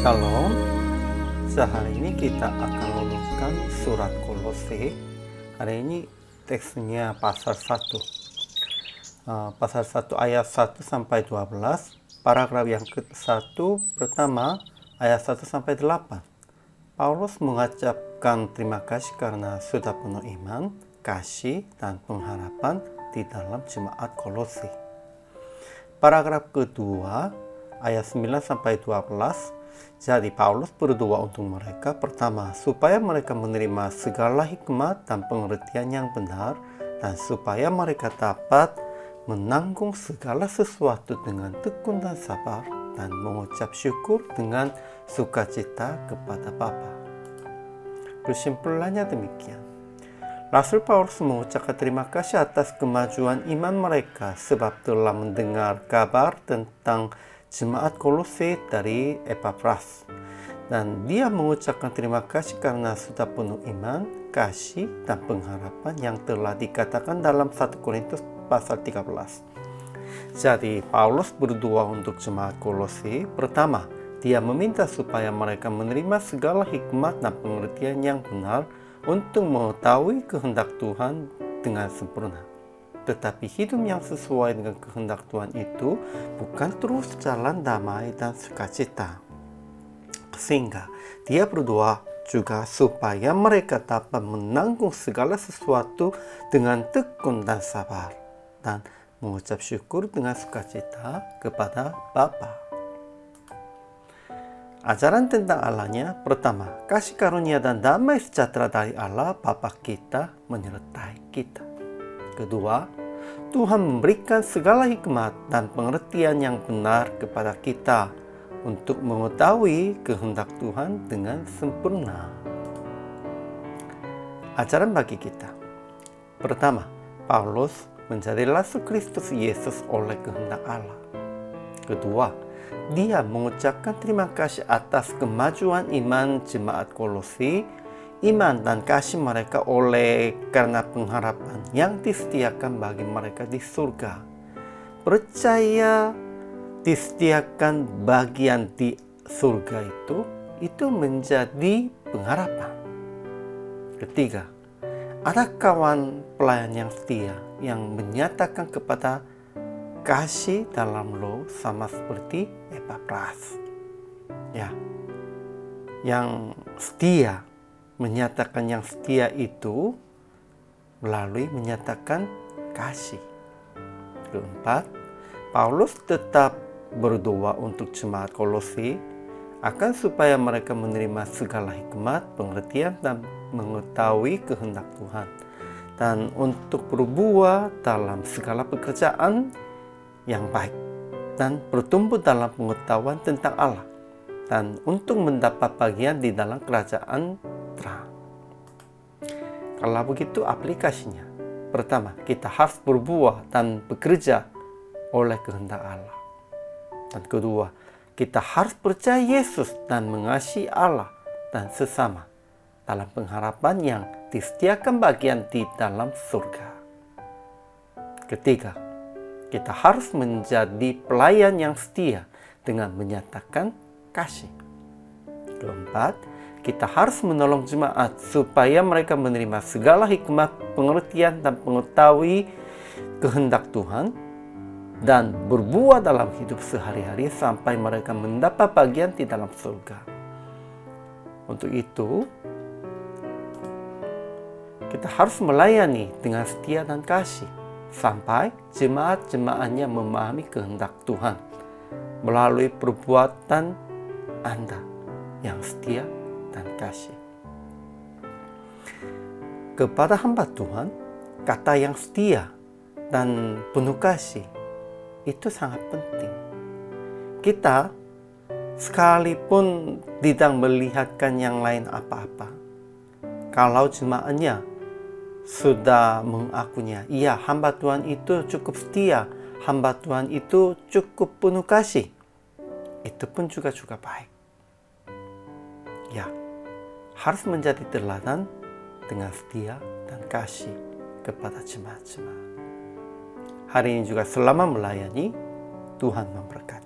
Shalom. Sehari ini kita akan merenungkan surat Kolose. Hari ini teksnya pasal 1. Pasal 1 ayat 1 sampai 12. Paragraf yang ke-1 pertama ayat 1 sampai 8. Paulus mengucapkan terima kasih karena sudah penuh iman, kasih, dan pengharapan di dalam jemaat Kolose. Paragraf kedua ayat 9 sampai 12. Jadi Paulus berdoa untuk mereka, pertama, supaya mereka menerima segala hikmat dan pengertian yang benar, dan supaya mereka dapat menanggung segala sesuatu dengan tekun dan sabar, dan mengucap syukur dengan sukacita kepada Bapa. Kesimpulannya demikian. Rasul Paulus mengucapkan terima kasih atas kemajuan iman mereka sebab telah mendengar kabar tentang jemaat Kolose dari Epafras, dan dia mengucapkan terima kasih karena sudah penuh iman, kasih, dan pengharapan yang telah dikatakan dalam 1 Korintus pasal 13. Jadi Paulus berdoa untuk jemaat Kolose. Pertama, dia meminta supaya mereka menerima segala hikmat dan pengertian yang benar untuk mengetahui kehendak Tuhan dengan sempurna. Tetapi hidup yang sesuai dengan kehendak Tuhan itu bukan terus jalan damai dan sukacita. Sehingga dia berdoa juga supaya mereka dapat menanggung segala sesuatu dengan tekun dan sabar, dan mengucap syukur dengan sukacita kepada Bapa. Ajaran tentang Allahnya, pertama, kasih karunia dan damai sejahtera dari Allah Bapa kita menyertai kita. Kedua, Tuhan memberikan segala hikmat dan pengertian yang benar kepada kita untuk mengetahui kehendak Tuhan dengan sempurna. Ajaran bagi kita. Pertama, Paulus menjadi rasul Kristus Yesus oleh kehendak Allah. Kedua, dia mengucapkan terima kasih atas kemajuan iman jemaat Kolose, iman dan kasih mereka oleh karena pengharapan yang disediakan bagi mereka di surga. Percaya disediakan bagian di surga itu menjadi pengharapan. Ketiga, ada kawan pelayan yang setia yang menyatakan kepada kasih dalam roh sama seperti Epafras. Yang setia menyatakan yang setia itu melalui menyatakan kasih. Keempat, Paulus tetap berdoa untuk jemaat Kolose akan supaya mereka menerima segala hikmat, pengertian, dan mengetahui kehendak Tuhan, dan untuk berbuat dalam segala pekerjaan yang baik, dan bertumbuh dalam pengetahuan tentang Allah, dan untuk mendapat bagian di dalam kerajaan terang. Kalau begitu aplikasinya, pertama, kita harus berbuat dan bekerja oleh kehendak Allah. Dan kedua, kita harus percaya Yesus dan mengasihi Allah dan sesama dalam pengharapan yang disediakan bagian di dalam surga. Ketiga, kita harus menjadi pelayan yang setia dengan menyatakan kasih. Keempat, kita harus menolong jemaat supaya mereka menerima segala hikmat, pengertian, dan mengetahui kehendak Tuhan, dan berbuat dalam hidup sehari-hari sampai mereka mendapat bagian di dalam surga. Untuk itu, kita harus melayani dengan setia dan kasih sampai jemaat-jemaatnya memahami kehendak Tuhan melalui perbuatan Anda yang setia dan kasih. Kepada hamba Tuhan, kata yang setia dan penuh kasih itu sangat penting. Kita sekalipun tidak melihatkan yang lain apa-apa, kalau jemaatnya sudah mengakuinya, iya, hamba Tuhan itu cukup setia, hamba Tuhan itu cukup penuh kasih, itu pun juga baik. Harus menjadi teladan dengan setia dan kasih kepada jemaat-jemaat. Hari ini juga selama melayani, Tuhan memberkati.